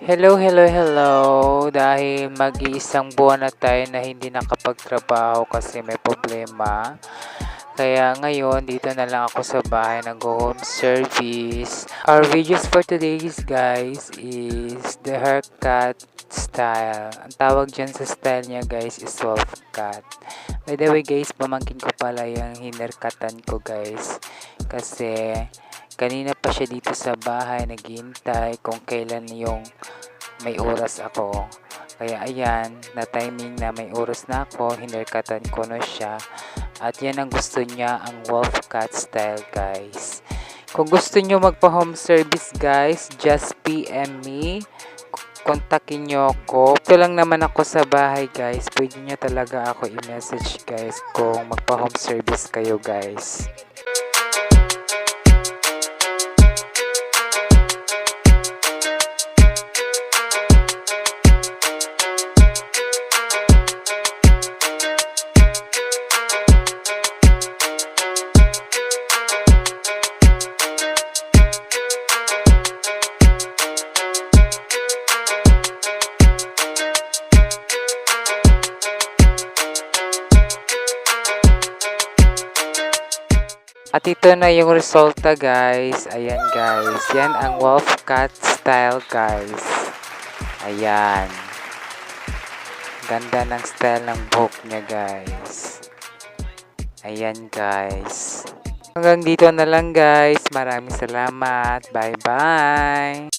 Hello, hello, hello. Dahil mag-iisang buwan na tayo na hindi nakapagtrabaho kasi may problema. Kaya ngayon, dito na lang ako sa bahay nag-home service. Our videos for today guys is the haircut style. Ang tawag dyan sa style niya guys is wolf cut. By the way guys, pamangkin ko pala yung hinerkatan ko guys. Kasi kanina pa siya dito sa bahay naghihintay kung kailan yung may oras ako. Kaya ayan, na timing na may oras na ako, hinerkatan ko na siya. At yan ang gusto niya, ang wolf cut style guys. Kung gusto nyo magpa home service guys, just PM me. Kontakin nyo ako. Ito lang naman ako sa bahay guys. Pwede nyo talaga ako i-message guys kung magpa home service kayo guys. At ito na yung resulta guys. Ayan guys. Yan ang wolf cut style guys. Ayan. Ganda ng style ng buhok niya guys. Ayan guys. Hanggang dito na lang guys. Maraming salamat. Bye bye.